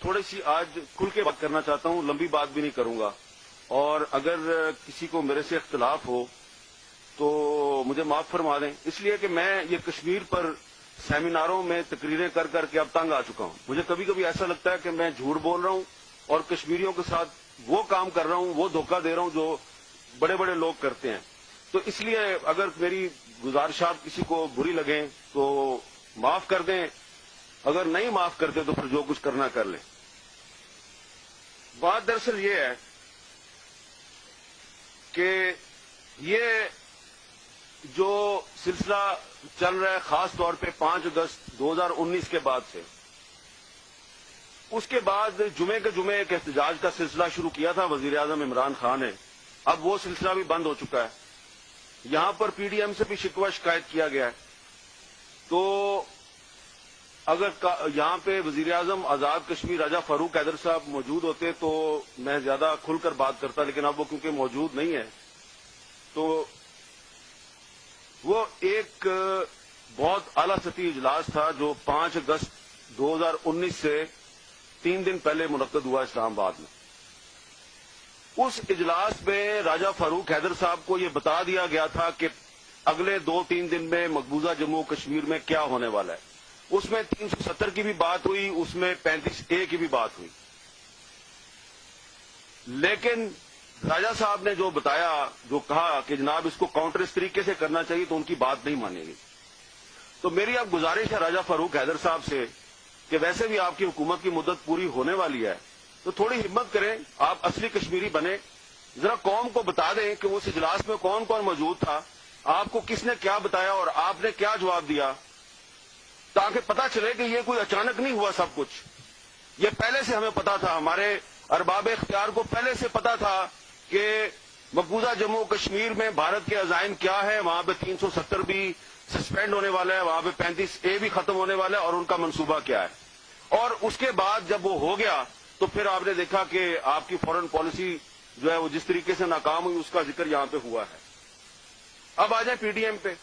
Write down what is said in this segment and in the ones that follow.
تھوڑی سی آج کھل کے بات کرنا چاہتا ہوں، لمبی بات بھی نہیں کروں گا، اور اگر کسی کو میرے سے اختلاف ہو تو مجھے معاف فرما دیں، اس لیے کہ میں یہ کشمیر پر سیمیناروں میں تقریریں کر کر کے اب تنگ آ چکا ہوں۔ مجھے کبھی کبھی ایسا لگتا ہے کہ میں جھوٹ بول رہا ہوں اور کشمیریوں کے ساتھ وہ کام کر رہا ہوں، وہ دھوکہ دے رہا ہوں جو بڑے بڑے لوگ کرتے ہیں۔ تو اس لیے اگر میری گزارشات کسی کو بری لگیں تو معاف کر دیں، اگر نہیں معاف کرتے تو پھر جو کچھ کرنا کر لیں۔ بات دراصل یہ ہے کہ یہ جو سلسلہ چل رہا ہے خاص طور پہ 5 اگست 2019 کے بعد سے، اس کے بعد جمعے کے جمعے ایک احتجاج کا سلسلہ شروع کیا تھا وزیر اعظم عمران خان نے، اب وہ سلسلہ بھی بند ہو چکا ہے۔ یہاں پر پی ڈی ایم سے بھی شکوہ شکایت کیا گیا ہے۔ تو اگر یہاں پہ وزیر اعظم آزاد کشمیر راجہ فاروق حیدر صاحب موجود ہوتے تو میں زیادہ کھل کر بات کرتا، لیکن اب وہ کیونکہ موجود نہیں ہے تو وہ ایک بہت اعلیٰ سطحی اجلاس تھا جو 5 اگست 2019 سے 3 دن پہلے منعقد ہوا اسلام آباد میں۔ اس اجلاس میں راجہ فاروق حیدر صاحب کو یہ بتا دیا گیا تھا کہ اگلے 2-3 دن میں مقبوضہ جموں کشمیر میں کیا ہونے والا ہے۔ اس میں 370 کی بھی بات ہوئی، اس میں 35A کی بھی بات ہوئی، لیکن راجہ صاحب نے جو بتایا، جو کہا کہ جناب اس کو کاؤنٹر اس طریقے سے کرنا چاہیے، تو ان کی بات نہیں مانی گئی۔ تو میری اب گزارش ہے راجہ فاروق حیدر صاحب سے کہ ویسے بھی آپ کی حکومت کی مدت پوری ہونے والی ہے، تو تھوڑی ہمت کریں، آپ اصلی کشمیری بنیں، ذرا قوم کو بتا دیں کہ اس اجلاس میں کون کون موجود تھا، آپ کو کس نے کیا بتایا اور آپ نے کیا جواب دیا، تاکہ پتہ چلے کہ یہ کوئی اچانک نہیں ہوا سب کچھ، یہ پہلے سے ہمیں پتا تھا، ہمارے ارباب اختیار کو پہلے سے پتا تھا کہ مقبوضہ جموں کشمیر میں بھارت کے عزائم کیا ہے، وہاں پہ 370 بھی سسپینڈ ہونے والا ہے، وہاں پہ 35A بھی ختم ہونے والا ہے، اور ان کا منصوبہ کیا ہے۔ اور اس کے بعد جب وہ ہو گیا تو پھر آپ نے دیکھا کہ آپ کی فورن پالیسی جو ہے وہ جس طریقے سے ناکام ہوئی، اس کا ذکر یہاں پہ ہوا ہے۔ اب آ جائیں پی ڈی ایم پہ۔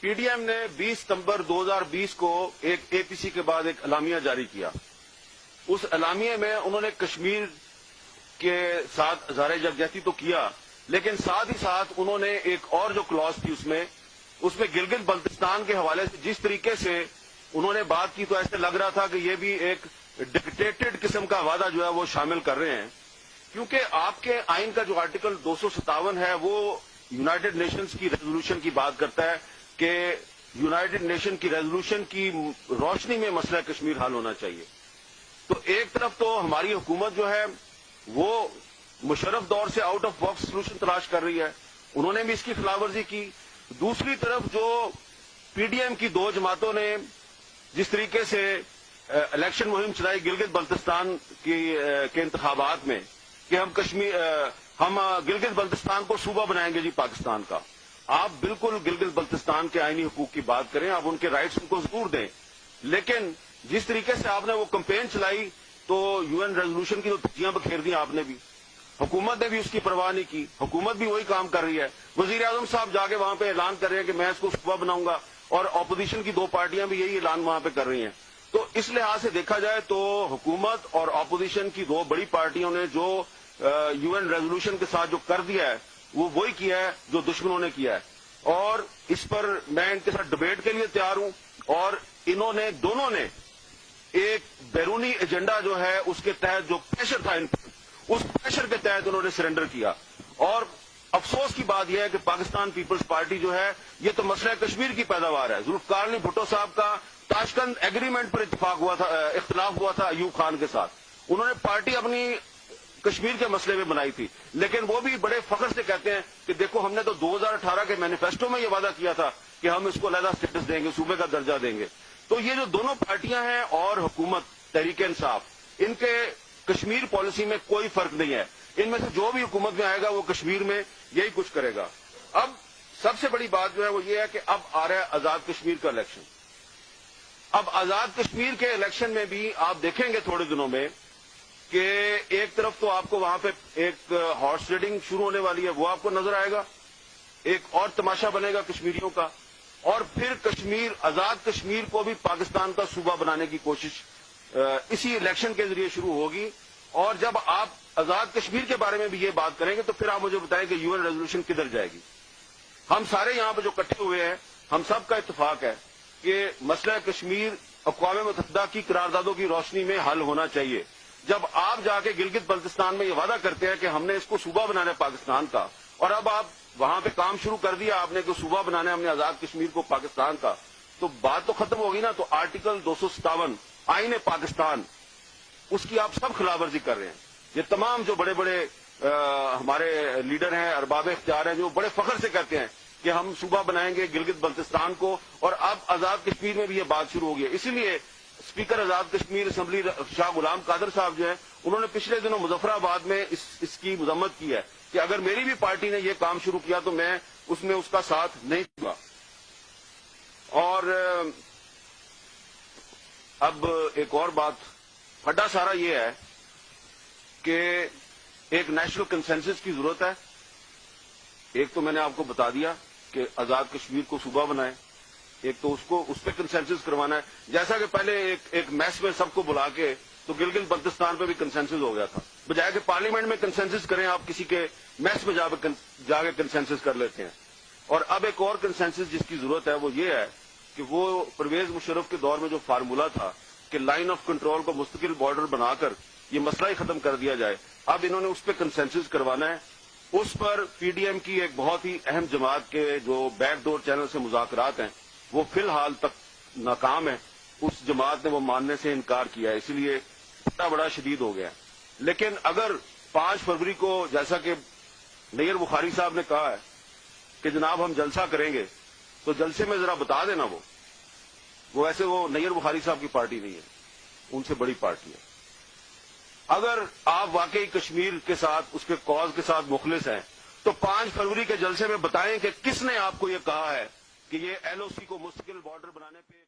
پی ڈی ایم نے 20 ستمبر 2020 کو ایک اے پی سی کے بعد ایک اعلامیہ جاری کیا۔ اس اعلامیے میں انہوں نے کشمیر کے ساتھ اظہار یکجہتی تو کیا، لیکن ساتھ ہی ساتھ انہوں نے ایک اور جو کلاس تھی اس میں گلگت بلتستان کے حوالے سے جس طریقے سے انہوں نے بات کی، تو ایسے لگ رہا تھا کہ یہ بھی ایک ڈکٹیٹڈ قسم کا وعدہ جو ہے وہ شامل کر رہے ہیں، کیونکہ آپ کے آئین کا جو آرٹیکل 257 ہے وہ یونائٹڈ نیشنز کی ریزولوشن کی بات کرتا ہے کہ یونائٹڈ نیشن کی ریزولوشن کی روشنی میں مسئلہ کشمیر حل ہونا چاہیے۔ تو ایک طرف تو ہماری حکومت جو ہے وہ مشرف دور سے آؤٹ آف باکس سولوشن تلاش کر رہی ہے، انہوں نے بھی اس کی خلاف ورزی کی۔ دوسری طرف جو پی ڈی ایم کی 2 جماعتوں نے جس طریقے سے الیکشن مہم چلائی گلگت بلتستان کے انتخابات میں کہ ہم گلگت بلتستان کو صوبہ بنائیں گے جی پاکستان کا، آپ بالکل گلگت بلتستان کے آئینی حقوق کی بات کریں، آپ ان کے رائٹس ان کو ضرور دیں، لیکن جس طریقے سے آپ نے وہ کمپین چلائی تو UN ریزولوشن کی تو دھجیاں بکھیر دیں آپ نے بھی، حکومت نے بھی اس کی پرواہ نہیں کی، حکومت بھی وہی کام کر رہی ہے۔ وزیر اعظم صاحب جا کے وہاں پہ اعلان کر رہے ہیں کہ میں اس کو صوبہ بناؤں گا، اور اپوزیشن کی 2 پارٹیاں بھی یہی اعلان وہاں پہ کر رہی ہیں۔ تو اس لحاظ سے دیکھا جائے تو حکومت اور اپوزیشن کی 2 بڑی پارٹیوں نے جو UN ریزولوشن کے ساتھ جو کر دیا ہے وہ وہی کیا ہے جو دشمنوں نے کیا ہے، اور اس پر میں ان کے ساتھ ڈبیٹ کے لیے تیار ہوں۔ اور انہوں نے دونوں نے ایک بیرونی ایجنڈا جو ہے اس کے تحت جو پریشر تھا ان پر، اس پریشر کے تحت انہوں نے سرنڈر کیا۔ اور افسوس کی بات یہ ہے کہ پاکستان پیپلز پارٹی جو ہے یہ تو مسئلہ کشمیر کی پیداوار ہے۔ ذوالفقار علی بھٹو صاحب کا تاشقند ایگریمنٹ پر اختلاف ہوا تھا ایوب خان کے ساتھ، انہوں نے پارٹی اپنی کشمیر کے مسئلے میں بنائی تھی، لیکن وہ بھی بڑے فخر سے کہتے ہیں کہ دیکھو ہم نے تو 2018 کے مینیفیسٹو میں یہ وعدہ کیا تھا کہ ہم اس کو علیحدہ سٹیٹس دیں گے، صوبے کا درجہ دیں گے۔ تو یہ جو دونوں پارٹیاں ہیں اور حکومت تحریک انصاف، ان کے کشمیر پالیسی میں کوئی فرق نہیں ہے، ان میں سے جو بھی حکومت میں آئے گا وہ کشمیر میں یہی کچھ کرے گا۔ اب سب سے بڑی بات جو ہے وہ یہ ہے کہ اب آ رہا ہے آزاد کشمیر کا الیکشن۔ اب آزاد کشمیر کے الیکشن میں بھی آپ دیکھیں گے تھوڑے دنوں میں کہ ایک طرف تو آپ کو وہاں پہ ایک ہارس ریڈنگ شروع ہونے والی ہے، وہ آپ کو نظر آئے گا، ایک اور تماشا بنے گا کشمیریوں کا۔ اور پھر کشمیر، آزاد کشمیر کو بھی پاکستان کا صوبہ بنانے کی کوشش اسی الیکشن کے ذریعے شروع ہوگی. اور جب آپ آزاد کشمیر کے بارے میں بھی یہ بات کریں گے تو پھر آپ مجھے بتائیں کہ UN ریزولوشن کدھر جائے گی. ہم سارے یہاں پہ جو اکٹھے ہوئے ہیں، ہم سب کا اتفاق ہے کہ مسئلہ کشمیر اقوام متحدہ کی قراردادوں کی روشنی میں حل ہونا چاہیے. جب آپ جا کے گلگت بلتستان میں یہ وعدہ کرتے ہیں کہ ہم نے اس کو صوبہ بنانا ہے پاکستان کا، اور اب آپ وہاں پہ کام شروع کر دیا آپ نے کہ صوبہ بنانا ہے ہم نے آزاد کشمیر کو پاکستان کا، تو بات تو ختم ہوگی نا. تو آرٹیکل 257 آئین پاکستان، اس کی آپ سب خلاف ورزی کر رہے ہیں. یہ تمام جو بڑے بڑے ہمارے لیڈر ہیں، ارباب اختیار ہیں، جو بڑے فخر سے کہتے ہیں کہ ہم صوبہ بنائیں گے گلگت بلتستان کو، اور اب آزاد کشمیر میں بھی یہ بات شروع ہو گئی ہے. اسی لیے اسپیکر آزاد کشمیر اسمبلی شاہ غلام قادر صاحب جو ہیں، انہوں نے پچھلے دنوں مظفر آباد میں اس کی مذمت کی ہے کہ اگر میری بھی پارٹی نے یہ کام شروع کیا تو میں اس میں اس کا ساتھ نہیں دوں گا. اور اب ایک اور بات، پھڈا سارا یہ ہے کہ ایک نیشنل کنسنسس کی ضرورت ہے. ایک تو میں نے آپ کو بتا دیا کہ آزاد کشمیر کو صوبہ بنائیں، ایک تو اس پہ کنسنسس کروانا ہے. جیسا کہ پہلے ایک میس میں سب کو بلا کے تو گلگت بلتستان پہ بھی کنسنسس ہو گیا تھا، بجائے کہ پارلیمنٹ میں کنسنسس کریں آپ کسی کے میس میں جا کے کنسنسس کر لیتے ہیں. اور اب ایک اور کنسنسس جس کی ضرورت ہے وہ یہ ہے کہ وہ پرویز مشرف کے دور میں جو فارمولہ تھا کہ لائن آف کنٹرول کو مستقل بارڈر بنا کر یہ مسئلہ ہی ختم کر دیا جائے، اب انہوں نے اس پہ کنسنسس کروانا ہے. اس پر پی ڈی ایم کی ایک بہت ہی اہم جماعت کے جو بیک ڈور چینل سے مذاکرات ہیں وہ فی الحال تک ناکام ہیں. اس جماعت نے وہ ماننے سے انکار کیا ہے، اسی لیے بڑا شدید ہو گیا ہے. لیکن اگر 5 فروری کو جیسا کہ نیر بخاری صاحب نے کہا ہے کہ جناب ہم جلسہ کریں گے، تو جلسے میں ذرا بتا دینا وہ ایسے وہ نیر بخاری صاحب کی پارٹی نہیں ہے، ان سے بڑی پارٹی ہے. اگر آپ واقعی کشمیر کے ساتھ اس کے کاز کے ساتھ مخلص ہیں تو 5 فروری کے جلسے میں بتائیں کہ کس نے آپ کو یہ کہا ہے کہ یہ LOC کو مستقل بارڈر بنانے پہ